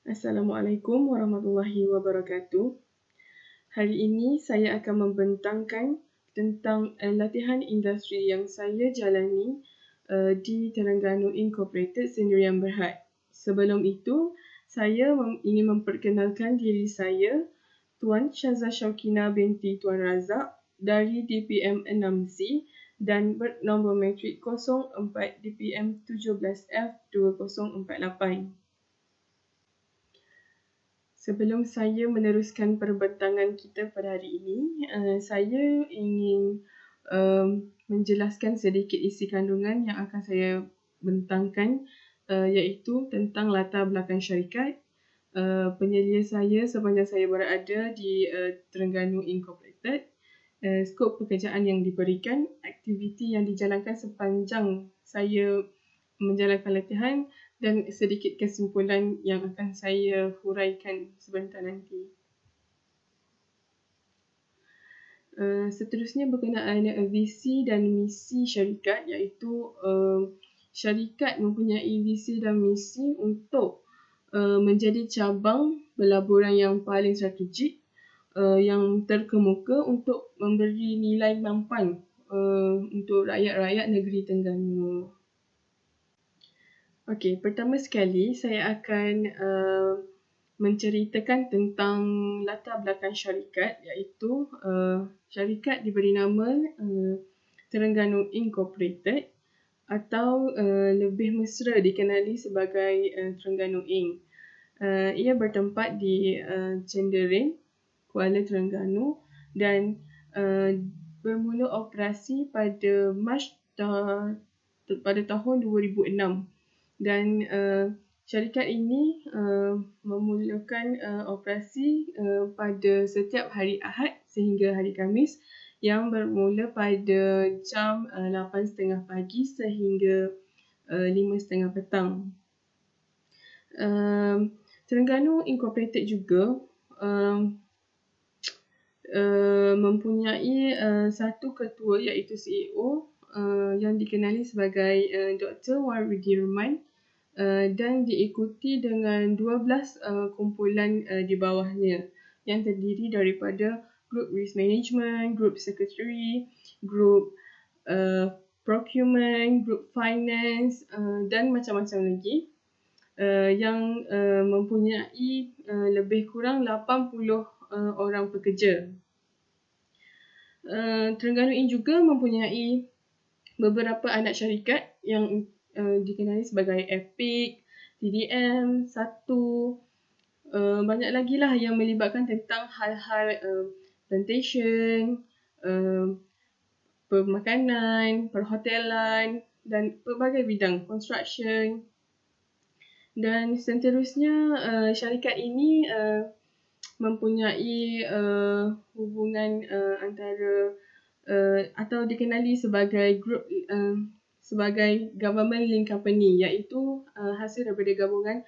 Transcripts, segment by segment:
Assalamualaikum warahmatullahi wabarakatuh. Hari ini saya akan membentangkan tentang latihan industri yang saya jalani di Terengganu Incorporated Sdn Bhd. Sebelum itu, saya ingin memperkenalkan diri saya, Tuan Syazah Syawkina binti Tuan Razak dari DPM 6C dan bernombor matrik 04 DPM 17F 2048. Sebelum saya meneruskan perbentangan kita pada hari ini, saya ingin menjelaskan sedikit isi kandungan yang akan saya bentangkan, iaitu tentang latar belakang syarikat, penyelia saya sepanjang saya berada di Terengganu Incorporated, skop pekerjaan yang diberikan, aktiviti yang dijalankan sepanjang saya menjalankan latihan dan sedikit kesimpulan yang akan saya huraikan sebentar nanti. Seterusnya berkenaan visi dan misi syarikat, iaitu syarikat mempunyai visi dan misi untuk menjadi cabang pelaburan yang paling strategik, yang terkemuka untuk memberi nilai mampan untuk rakyat-rakyat negeri Terengganu. Okey, pertama sekali saya akan menceritakan tentang latar belakang syarikat, iaitu syarikat diberi nama Terengganu Incorporated atau lebih mesra dikenali sebagai Terengganu Inc. Ia bertempat di Cenderin, Kuala Terengganu dan bermula operasi pada Mac pada tahun 2006. Dan syarikat ini memulakan operasi pada setiap hari Ahad sehingga hari Khamis yang bermula pada jam 8.30 pagi sehingga 5.30 petang. Terengganu Incorporated juga mempunyai satu ketua iaitu CEO yang dikenali sebagai Dr. Wan Widirman dan diikuti dengan 12 kumpulan di bawahnya yang terdiri daripada Group Risk Management, Group Secretary, Group Procurement, Group Finance dan macam-macam lagi yang mempunyai lebih kurang 80 orang pekerja. Terengganu ini juga mempunyai beberapa anak syarikat yang dikenali sebagai Epic, TDM, Satu, banyak lagi lah yang melibatkan tentang hal-hal plantation, pemakanan, perhotelan dan pelbagai bidang, construction. Dan seterusnya syarikat ini mempunyai hubungan antara atau dikenali sebagai group sebagai government link company, iaitu hasil daripada gabungan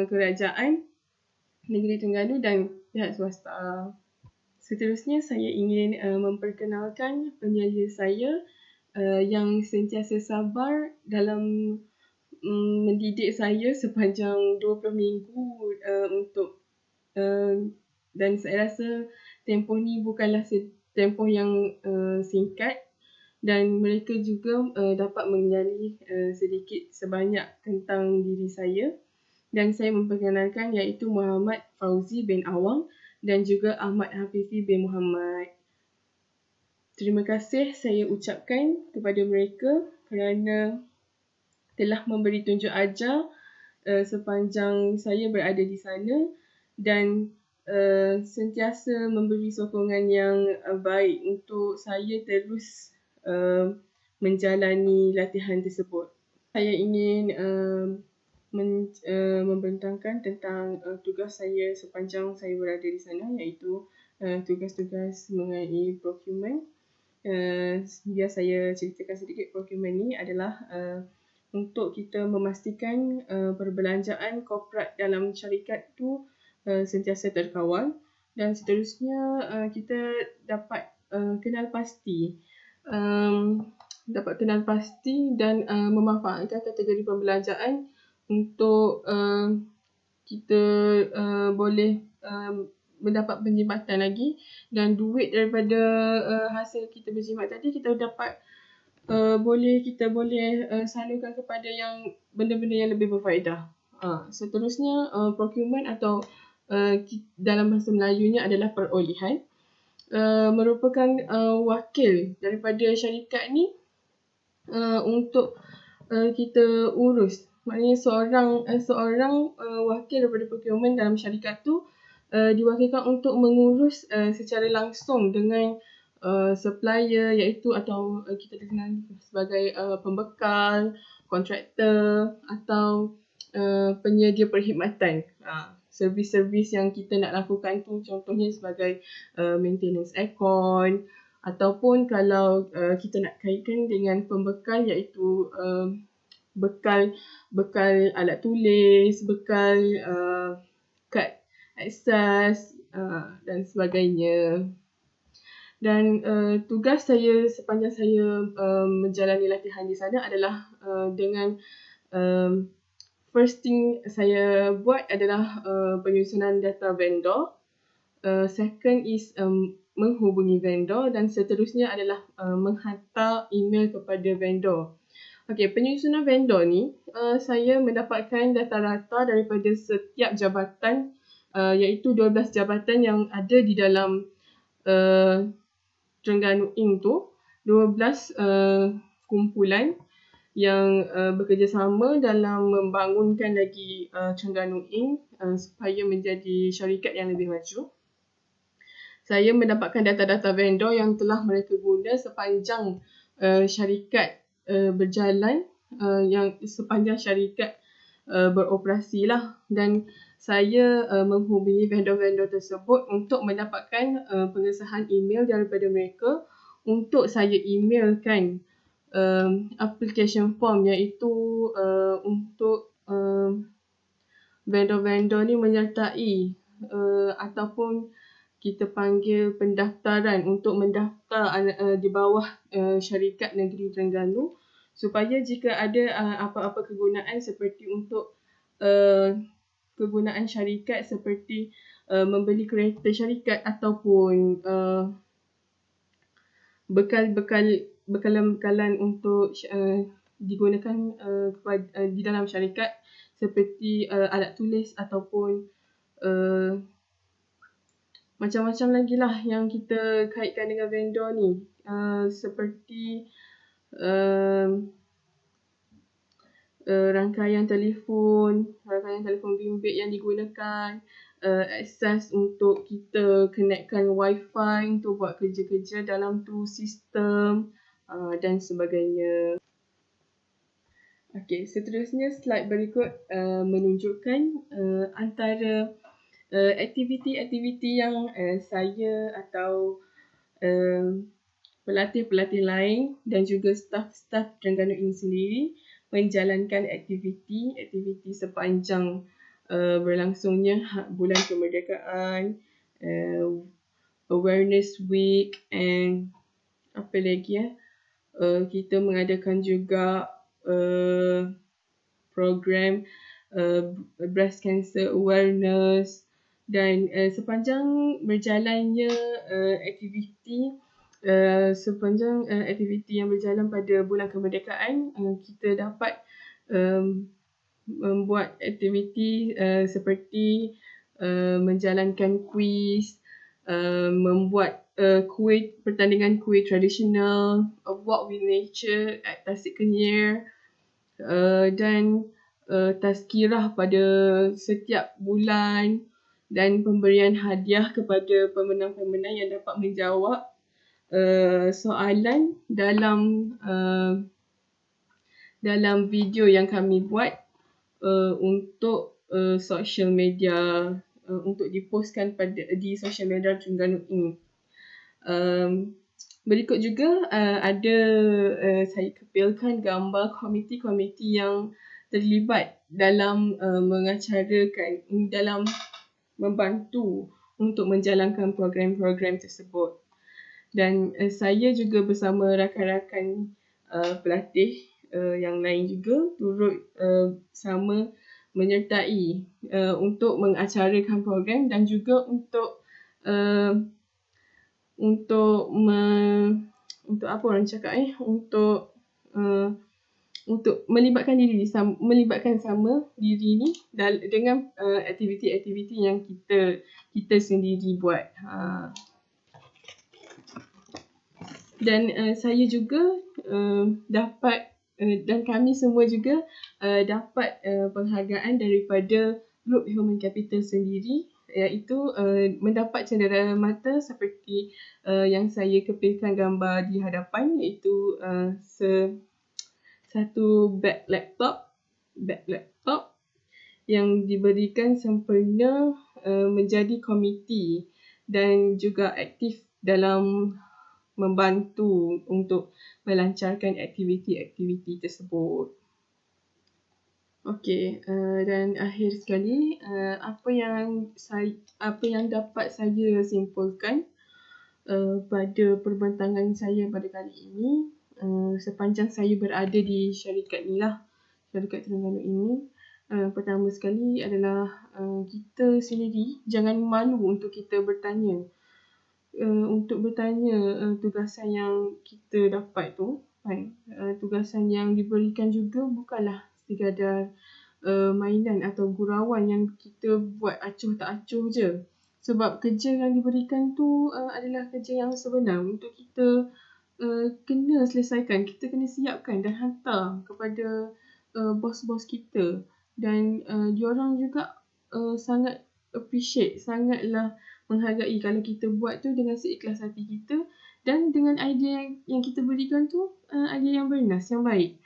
kerajaan negeri Terengganu dan pihak swasta. Seterusnya saya ingin memperkenalkan penyelia saya yang sentiasa sabar dalam mendidik saya sepanjang 20 minggu untuk dan saya rasa tempoh ni bukanlah tempoh yang singkat dan mereka juga dapat mengenali sedikit sebanyak tentang diri saya dan saya memperkenalkan iaitu Muhammad Fauzi bin Awang dan juga Ahmad Hafizi bin Muhammad. Terima kasih saya ucapkan kepada mereka kerana telah memberi tunjuk ajar sepanjang saya berada di sana dan sentiasa memberi sokongan yang baik untuk saya terus menjalani latihan tersebut. Saya ingin membentangkan tentang tugas saya sepanjang saya berada di sana, iaitu tugas-tugas mengenai procurement. Biar saya ceritakan sedikit, procurement ni adalah untuk kita memastikan perbelanjaan korporat dalam syarikat tu sentiasa terkawal dan seterusnya kita dapat kenal pasti dan memanfaatkan kategori perbelanjaan untuk kita boleh mendapat penjimatan lagi, dan duit daripada hasil kita berjimat tadi kita dapat kita boleh salurkan kepada yang benda-benda yang lebih berfaedah. Seterusnya, procurement atau dalam bahasa Melayunya adalah perolehan, merupakan wakil daripada syarikat ni untuk kita urus. Maknanya seorang wakil daripada procurement dalam syarikat tu diwakilkan untuk mengurus secara langsung dengan supplier, iaitu atau kita dikenali sebagai pembekal, kontraktor atau penyedia perkhidmatan. Servis-servis yang kita nak lakukan tu contohnya sebagai maintenance aircon, ataupun kalau kita nak kaitkan dengan pembekal, iaitu bekal alat tulis, bekal kad akses dan sebagainya. Dan tugas saya sepanjang saya menjalani latihan di sana adalah dengan first thing saya buat adalah penyusunan data vendor. Second is menghubungi vendor, dan seterusnya adalah menghantar email kepada vendor. Okey, penyusunan vendor ni saya mendapatkan data-data daripada setiap jabatan, iaitu 12 jabatan yang ada di dalam Terengganu Inc tu, 12 kumpulan yang bekerjasama dalam membangunkan lagi Terengganu Inc supaya menjadi syarikat yang lebih maju. Saya mendapatkan data-data vendor yang telah mereka guna sepanjang syarikat berjalan, yang sepanjang syarikat beroperasi lah, dan saya menghubungi vendor-vendor tersebut untuk mendapatkan pengesahan email daripada mereka untuk saya emailkan application form, iaitu untuk vendor-vendor ni menyertai ataupun kita panggil pendaftaran untuk mendaftar di bawah syarikat negeri Terengganu, supaya jika ada apa-apa kegunaan seperti untuk kegunaan syarikat seperti membeli kereta syarikat ataupun bekalan-bekalan untuk digunakan di dalam syarikat seperti alat tulis ataupun macam-macam lagi lah yang kita kaitkan dengan vendor ni, seperti rangkaian telefon bimbit yang digunakan, akses untuk kita connectkan wifi untuk buat kerja-kerja dalam tu sistem dan sebagainya. Okey, seterusnya slide berikut menunjukkan antara aktiviti-aktiviti yang saya atau pelatih-pelatih lain dan juga staf-staf Terengganu Inc sendiri menjalankan aktiviti sepanjang berlangsungnya bulan kemerdekaan, awareness week, and apa lagi kita mengadakan juga program breast cancer awareness. Dan sepanjang berjalannya aktiviti yang berjalan pada bulan kemerdekaan, kita dapat membuat aktiviti seperti menjalankan kuis, membuat pertandingan kuih tradisional, a walk with nature at Tasik Kenyir, dan tazkirah pada setiap bulan, dan pemberian hadiah kepada pemenang-pemenang yang dapat menjawab soalan dalam video yang kami buat untuk social media, untuk dipostkan di social media Terengganu Inc. Berikut juga ada saya kepilkan gambar komiti-komiti yang terlibat dalam mengacarakan, dalam membantu untuk menjalankan program-program tersebut. Dan saya juga bersama rakan-rakan pelatih yang lain juga turut sama menyertai untuk mengacarakan program dan juga untuk untuk apa orang cakap untuk melibatkan sama diri ni dengan aktiviti-aktiviti yang kita sendiri buat. Dan saya juga dapat dan kami semua juga dapat penghargaan daripada Grup Human Capital sendiri, iaitu mendapat cendera mata seperti yang saya kepilkan gambar di hadapan, iaitu satu beg laptop yang diberikan sempena menjadi komiti dan juga aktif dalam membantu untuk melancarkan aktiviti-aktiviti tersebut. Okey, dan akhir sekali, apa yang dapat saya simpulkan pada perbentangan saya pada kali ini, sepanjang saya berada di syarikat Terengganu ini, pertama sekali adalah kita sendiri jangan malu untuk kita bertanya. Tugasan yang kita dapat tu kan, tugasan yang diberikan juga bukanlah sekadar mainan atau gurauan yang kita buat acuh tak acuh je. Sebab kerja yang diberikan tu adalah kerja yang sebenar untuk kita kena selesaikan, kita kena siapkan dan hantar kepada bos-bos kita. Dan diorang juga sangat appreciate, sangatlah menghargai kalau kita buat tu dengan seikhlas hati kita dan dengan idea yang kita berikan tu idea yang bernas, yang baik.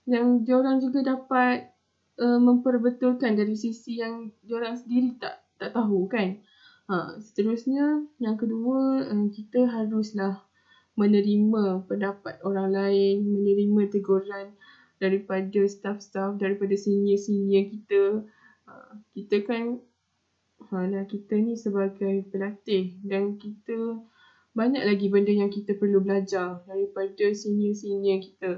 Yang diorang juga dapat memperbetulkan dari sisi yang diorang sendiri tak tahu kan. Seterusnya, yang kedua, kita haruslah menerima pendapat orang lain, menerima teguran daripada staff-staff, daripada senior-senior kita. Kita kan kita ni sebagai pelatih dan kita banyak lagi benda yang kita perlu belajar daripada senior-senior kita.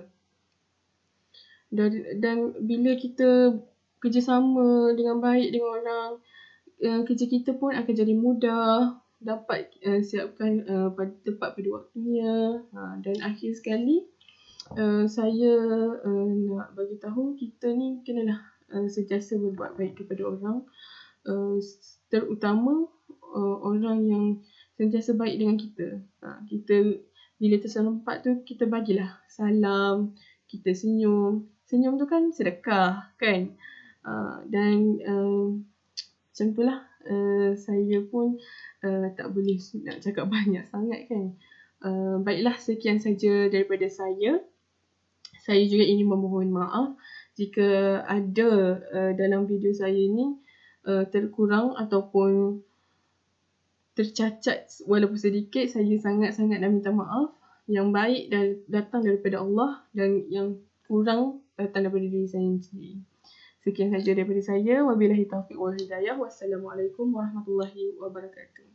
Dan bila kita kerjasama dengan baik dengan orang, kerja kita pun akan jadi mudah, dapat siapkan tepat pada waktunya. Dan akhir sekali, saya nak bagi tahu kita ni kenalah sentiasa berbuat baik kepada orang, terutama orang yang sentiasa baik dengan kita. Kita bila terserempak tu, kita bagilah salam, kita senyum. Senyum tu kan sedekah kan. Dan macam itulah, saya pun tak boleh nak cakap banyak sangat kan. Baiklah, sekian saja daripada saya. Saya juga ingin memohon maaf jika ada dalam video saya ni terkurang ataupun tercacat walaupun sedikit. Saya sangat-sangat nak minta maaf. Yang baik datang daripada Allah dan yang kurang datang daripada diri saya sendiri. Sekian saja daripada saya. Wabillahi taufiq wal hidayah. Wassalamualaikum warahmatullahi wabarakatuh.